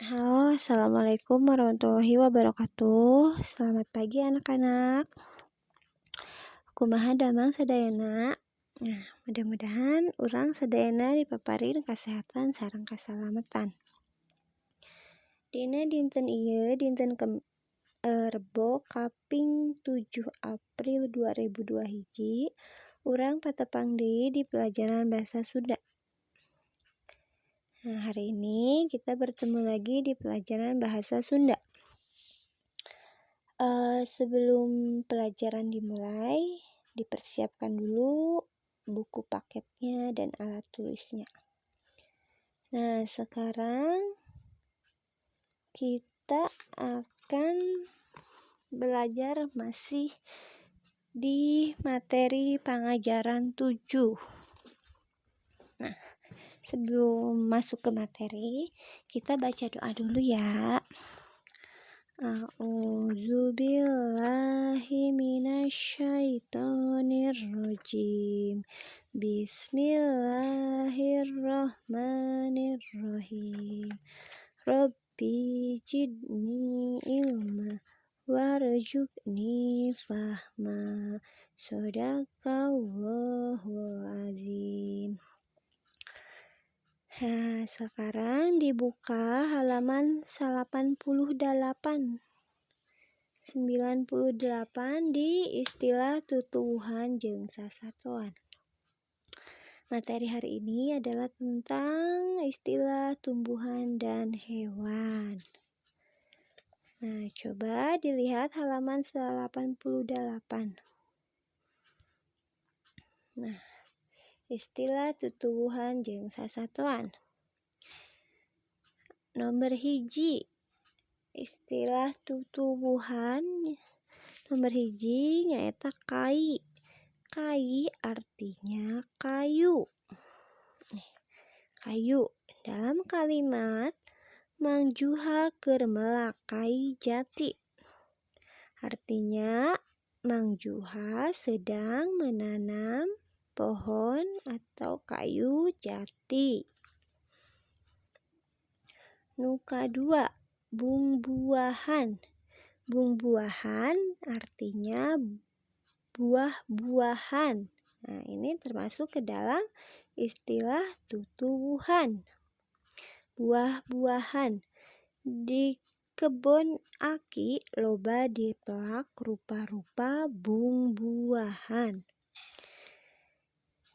Halo, assalamualaikum warahmatullahi wabarakatuh. Selamat pagi anak-anak. Kumaha damang sadayana. Nah, mudah-mudahan urang sadayana dipaparin kesehatan sareng kasalamatan. Dina dinten ieu dinten Rebo kaping 7 April 2002 hiji, urang patepang deui di pelajaran bahasa Sunda. Nah, hari ini kita bertemu lagi di pelajaran bahasa Sunda. Sebelum pelajaran dimulai, dipersiapkan dulu buku paketnya dan alat tulisnya. Nah, sekarang kita akan belajar masih di materi pengajaran 7. Nah, sebelum masuk ke materi, kita baca doa dulu ya. A'udzubillahi minasyaitonirrajim. Bismillahirrahmanirrahim. Rabbi jidni ilma warzuqni fahma. Shadaqallahul azim. Nah, sekarang dibuka halaman 98 di istilah tutuwuhan jeung sasatoan. Materi hari ini adalah tentang istilah tumbuhan dan hewan. Nah, coba dilihat halaman 88. Nah, istilah tutuwuhan jeung sasatoan. Nomor hiji, istilah tutuwuhan nomor hiji nyaeta kai. Kai artinya kayu. Kayu dalam kalimat Mang Juha keur melakai jati. Artinya Mang Juha sedang menanam pohon atau kayu jati. Nu kadua, bungbuahan. Bungbuahan artinya buah-buahan. Nah, ini termasuk ke dalam istilah tutuwuhan. Buah-buahan. Di kebon aki loba dipelak rupa-rupa bungbuahan.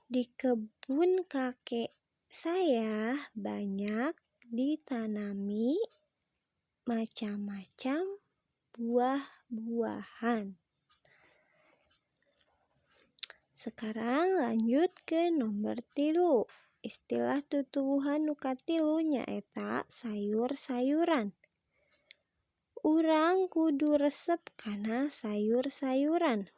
Di kebun kakek saya banyak ditanami macam-macam buah-buahan. Sekarang lanjut ke nomor 3. Istilah tutuwuhan nu katilu nyaeta sayur-sayuran. Urang kudu resep kana sayur-sayuran.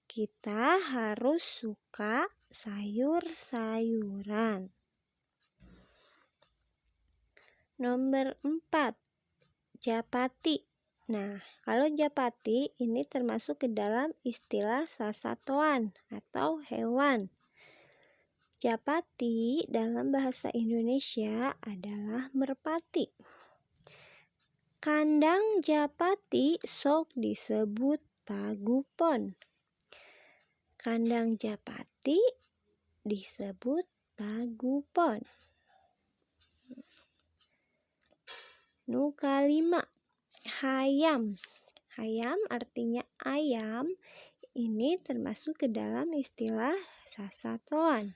Kita harus suka sayur-sayuran. Nomor 4, japati. Nah, kalau japati ini termasuk ke dalam istilah sasatoan atau hewan. Japati dalam bahasa Indonesia adalah merpati. Kandang japati sok disebut pagupon. Kandang japati disebut pagupon. Nu kalima, hayam. Hayam artinya ayam. Ini termasuk ke dalam istilah sasatoan.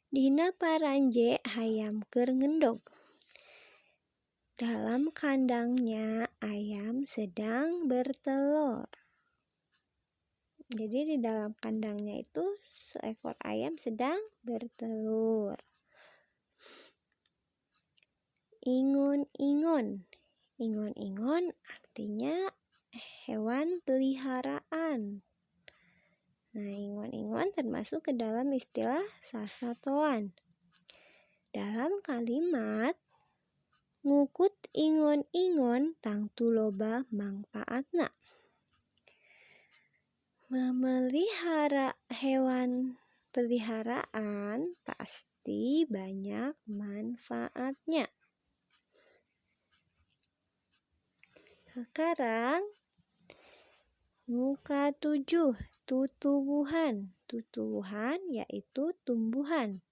Dina paranje hayam keur ngendog. Dalam kandangnya ayam sedang bertelur. Jadi di dalam kandangnya itu seekor ayam sedang bertelur. Ingon-ingon. Ingon-ingon artinya hewan peliharaan. Nah, ingon-ingon termasuk ke dalam istilah sasatoan. Dalam kalimat ngukut ingon-ingon tangtu loba mangpaatna. Memelihara hewan peliharaan pasti banyak manfaatnya. Sekarang muka 7, tutubuhan. Tutubuhan yaitu tumbuhan.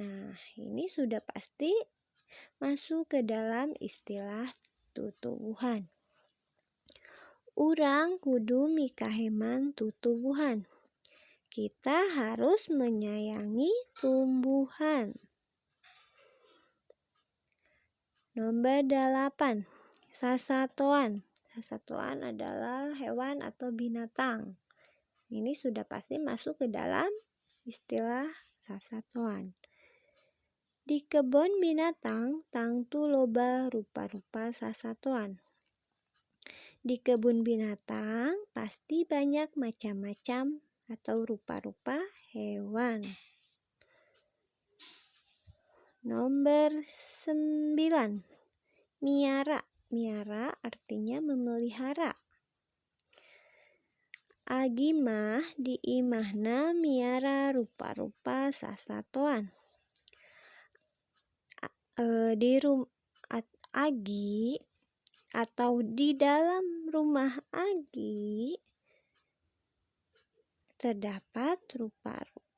Nah, ini sudah pasti masuk ke dalam istilah tutubuhan. Urang kudu mikaheman tutubuhan. Kita harus menyayangi tumbuhan. Nomor 8, sasatoan. Sasatoan adalah hewan atau binatang. Ini sudah pasti masuk ke dalam istilah sasatoan. Di kebun binatang tangtu loba rupa-rupa sasatoan. Di kebun binatang pasti banyak macam-macam atau rupa-rupa hewan. Nomor 9, miara. Miara artinya memelihara. Agi mah di imahna miara rupa-rupa sasatoan. Agi atau di dalam rumah Agi terdapat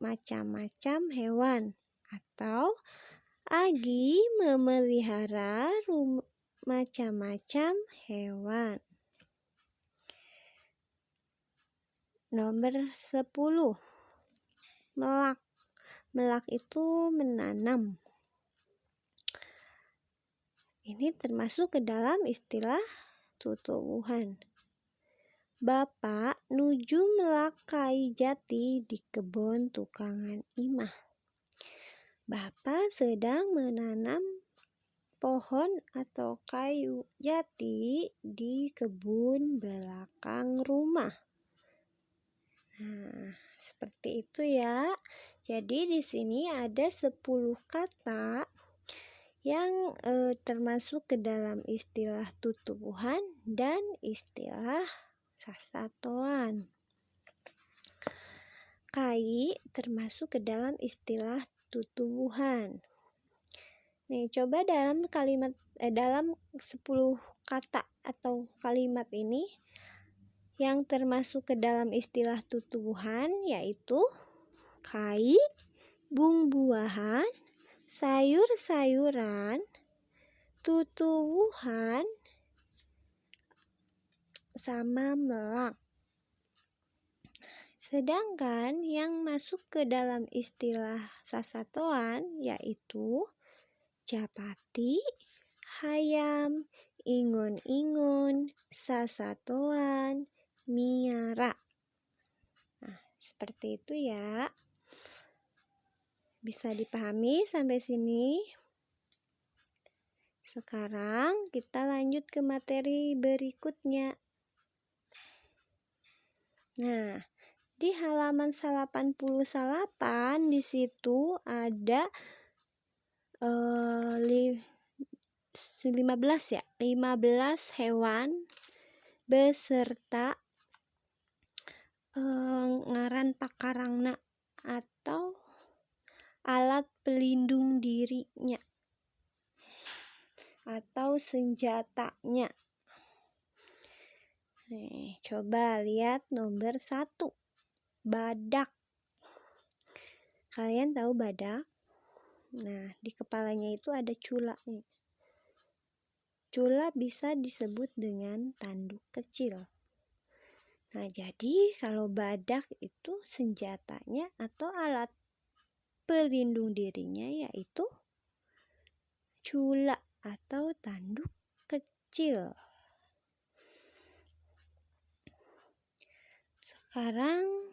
macam-macam hewan atau Agi memelihara macam-macam hewan. Nomor 10, melak. Melak itu menanam. Ini termasuk ke dalam istilah tutubuhan. Bapak nuju melak kai jati di kebun tukangan imah. Bapak sedang menanam pohon atau kayu jati di kebun belakang rumah. Nah, seperti itu ya. Jadi di sini ada 10 kata yang termasuk ke dalam istilah tutubuhan dan istilah sasatoan. Kai termasuk ke dalam istilah tutubuhan. Nih, coba dalam dalam 10 kata atau kalimat ini yang termasuk ke dalam istilah tutubuhan yaitu kai, bumbuahan, sayur-sayuran, tutubuhan, sama melak. Sedangkan yang masuk ke dalam istilah sasatoan yaitu japati, hayam, ingon-ingon, sasatoan, miara. Nah, seperti itu ya. Bisa dipahami sampai sini? Sekarang kita lanjut ke materi berikutnya. Nah, di halaman 88 di situ ada 15 hewan beserta ngaran pakarangna atau alat pelindung dirinya atau senjatanya. Nih, coba lihat nomor 1, badak. Kalian tahu badak? Nah, di kepalanya itu ada cula nih. Cula bisa disebut dengan tanduk kecil. Nah, jadi kalau badak itu senjatanya atau alat pelindung dirinya yaitu cula atau tanduk kecil. Sekarang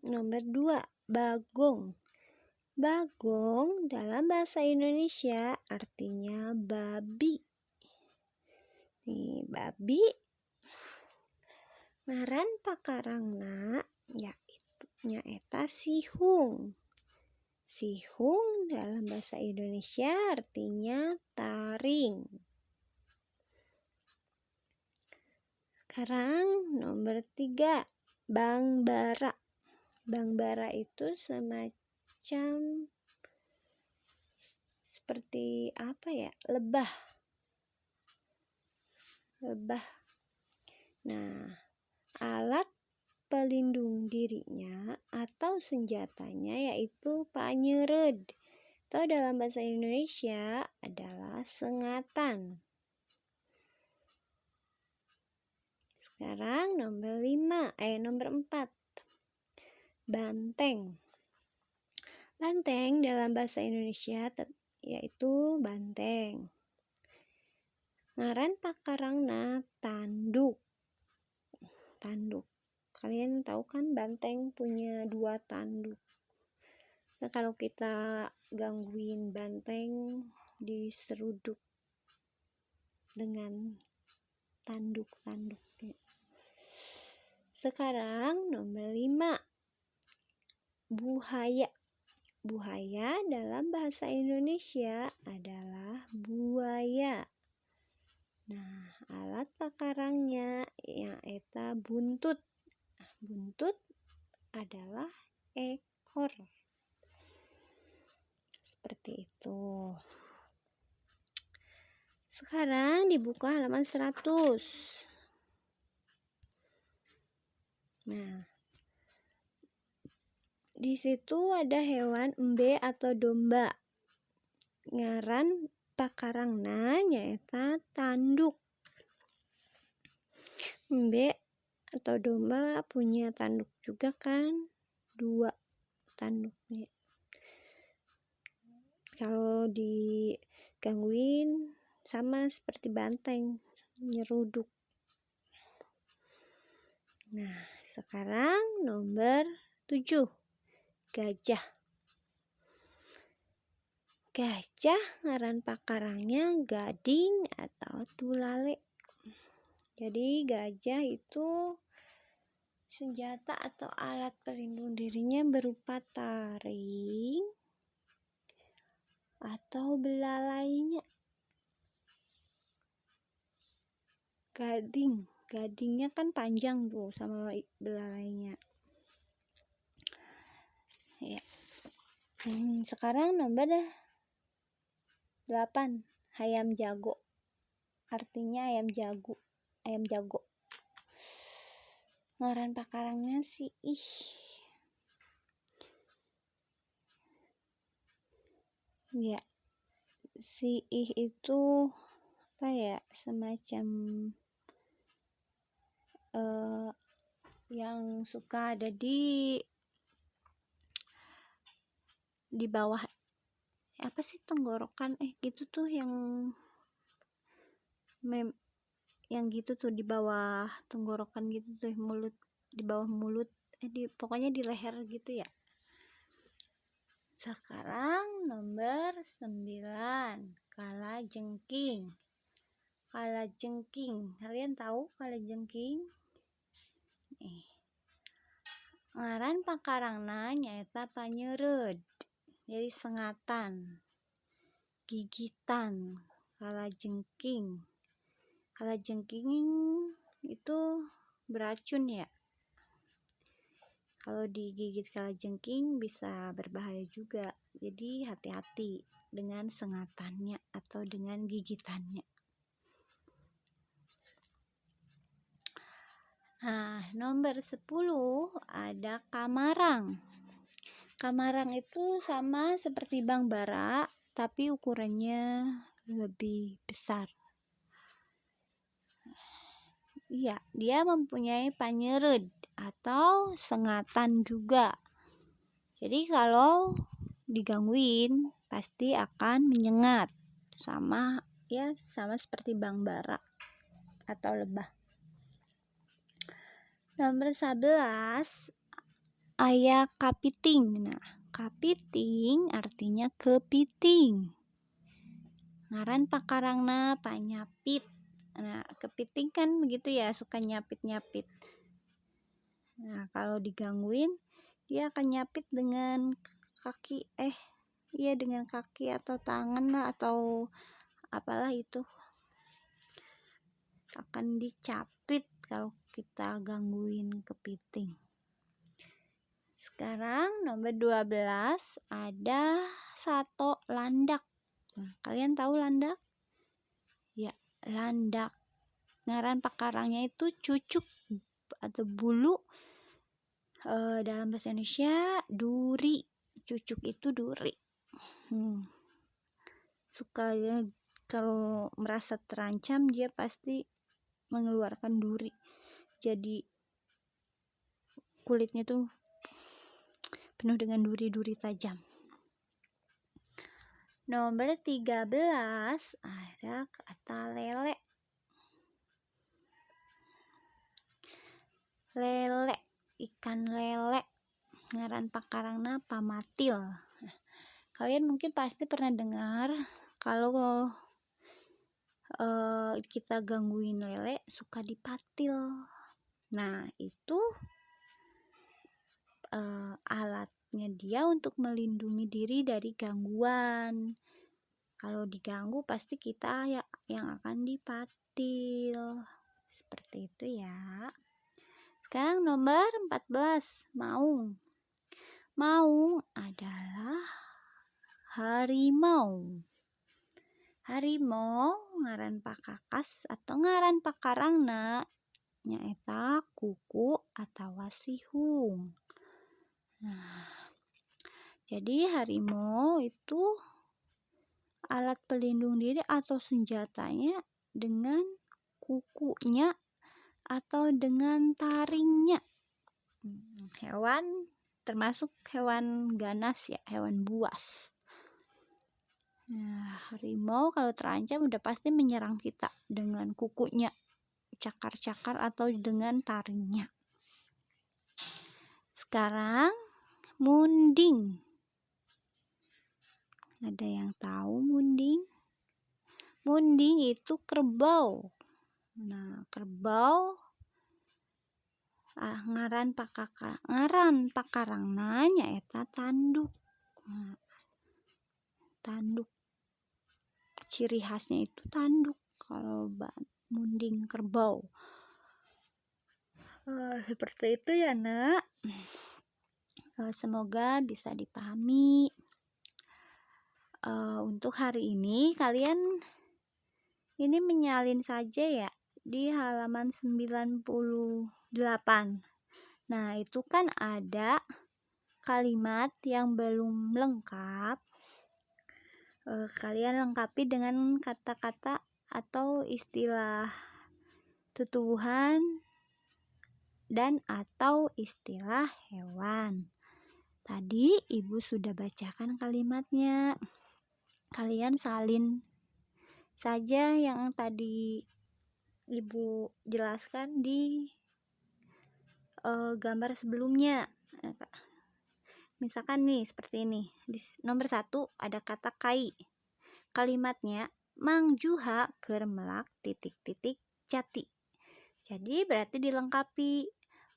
nomor 2, bagong. Bagong dalam bahasa Indonesia artinya babi. Nih, babi ngaran pakarangna yaitu nyaeta sihung. Sihung dalam bahasa Indonesia artinya taring. Sekarang nomor 3, bangbara. Bangbara itu semacam seperti apa ya? Lebah Nah, alat pelindung dirinya atau senjatanya yaitu panyered. Atau dalam bahasa Indonesia adalah sengatan. Sekarang nomor 4. Banteng. Banteng dalam bahasa Indonesia yaitu banteng. Ngaran pakarangna tanduk. Tanduk. Kalian tahu kan banteng punya 2 tanduk. Nah, kalau kita gangguin banteng diseruduk dengan tanduk-tanduknya. Sekarang nomor 5. Buhaya. Buhaya dalam bahasa Indonesia adalah buaya. Nah, alat pakarangnya yang eta buntut. Buntut adalah ekor. Seperti itu. Sekarang dibuka halaman 100. Nah, di situ ada hewan embe atau domba. Ngaran pakarangna nyaeta tanduk. Embe atau domba punya tanduk juga kan? 2 tanduknya. Kalau digangguin sama seperti banteng, nyeruduk. Nah, sekarang nomor 7. Gajah. Gajah ngaran pakarangnya gading atau tulale. Jadi gajah itu senjata atau alat pelindung dirinya berupa taring atau belalainya. Gadingnya kan panjang tuh sama belalainya. Ya. Sekarang nomor 8. Hayam jago. Artinya ayam jago. Ngaran pakarangnya siih. Ya. Siih itu apa ya? Semacam yang suka ada di bawah apa sih tenggorokan gitu tuh yang gitu tuh di bawah tenggorokan gitu tuh, mulut, di bawah mulut, pokoknya di leher gitu ya. Sekarang nomor 9. Kalajengking. Kalajengking, kalian tahu kalajengking? Ngaran pakarangna nyaeta panyered. Jadi sengatan, gigitan. Kalajengking itu beracun ya. Kalau digigit kalajengking bisa berbahaya juga. Jadi hati-hati dengan sengatannya atau dengan gigitannya. Nah, nomor 10 ada kamarang. Kamarang itu sama seperti bang bara, tapi ukurannya lebih besar. Iya, dia mempunyai panyered atau sengatan juga. Jadi kalau digangguin pasti akan menyengat. Sama seperti bang bara atau lebah. Nomor 11 aya kapiting. Nah, kapiting artinya kepiting. Ngaran pakarangna panyapit. Nah, kepiting kan begitu ya, suka nyapit-nyapit. Nah, kalau digangguin dia akan nyapit dengan kaki dengan kaki atau tangan lah, atau apalah itu. Akan dicapit kalau kita gangguin kepiting. Sekarang nomor 12 ada sato landak. Nah, kalian tahu landak? Ya, landak Ngaran pakarangnya itu cucuk atau bulu, dalam bahasa Indonesia duri. Cucuk itu duri. Sukanya kalau merasa terancam dia pasti mengeluarkan duri. Jadi kulitnya tuh penuh dengan duri-duri tajam. Nomor 13 ada kata lele. Lele, ikan lele. Ngaran pakarangna pamatil. Kalian mungkin pasti pernah dengar kalau kita gangguin lele suka dipatil. Nah, itu alatnya dia untuk melindungi diri dari gangguan. Kalau diganggu pasti kita yang akan dipatil. Seperti itu ya. Sekarang nomor 14, maung. Maung adalah harimau. Harimau ngaran pakakas atau ngaran pakarangna nyaeta kuku atau sihung. Nah, jadi harimau itu alat pelindung diri atau senjatanya dengan kukunya atau dengan taringnya. Hewan termasuk hewan ganas ya, hewan buas. Nah, harimau kalau terancam udah pasti menyerang kita dengan kukunya, cakar-cakar atau dengan taringnya. Sekarang munding. Ada yang tahu munding? Munding itu kerbau. Nah, kerbau ngaran pakarangna nyaeta tanduk. Nah, tanduk. Ciri khasnya itu tanduk kalau munding kerbau. Seperti itu ya, Nak. Semoga bisa dipahami. Untuk hari ini kalian ini menyalin saja ya di halaman 98. Nah, itu kan ada kalimat yang belum lengkap. Kalian lengkapi dengan kata-kata atau istilah tutuwuhan dan atau istilah hewan. Tadi Ibu sudah bacakan kalimatnya. Kalian salin saja yang tadi Ibu jelaskan di gambar sebelumnya. Misalkan nih seperti ini. Di nomor 1 ada kata kai. Kalimatnya Mang Juha keur melak titik-titik jati. Jadi berarti dilengkapi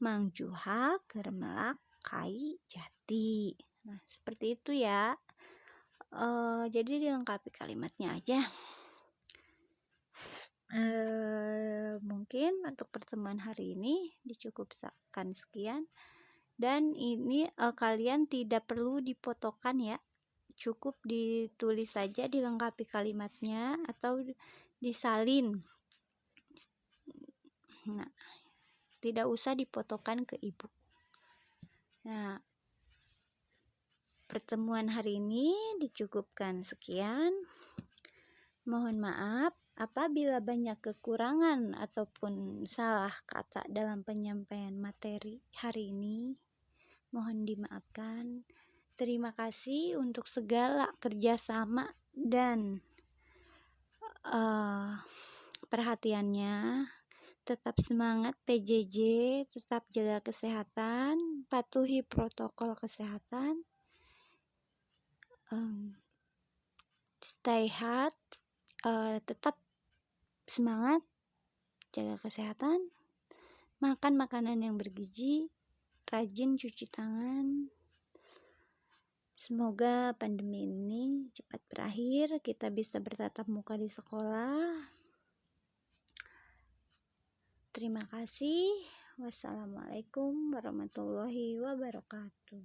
Mang Juha keur melak kai jati. Nah, seperti itu ya. Jadi dilengkapi kalimatnya aja. Mungkin untuk pertemuan hari ini dicukupkan sekian. Dan ini kalian tidak perlu difotokan ya. Cukup ditulis saja, dilengkapi kalimatnya atau disalin. Nah, tidak usah difotokan ke Ibu. Nah, pertemuan hari ini dicukupkan sekian. Mohon maaf apabila banyak kekurangan ataupun salah kata dalam penyampaian materi hari ini. Mohon dimaafkan. Terima kasih untuk segala kerjasama dan perhatiannya. Tetap semangat PJJ, tetap jaga kesehatan, patuhi protokol kesehatan. Stay hard, tetap semangat, jaga kesehatan, makan makanan yang bergizi, rajin cuci tangan. Semoga pandemi ini cepat berakhir, kita bisa bertatap muka di sekolah. Terima kasih. Wassalamualaikum warahmatullahi wabarakatuh.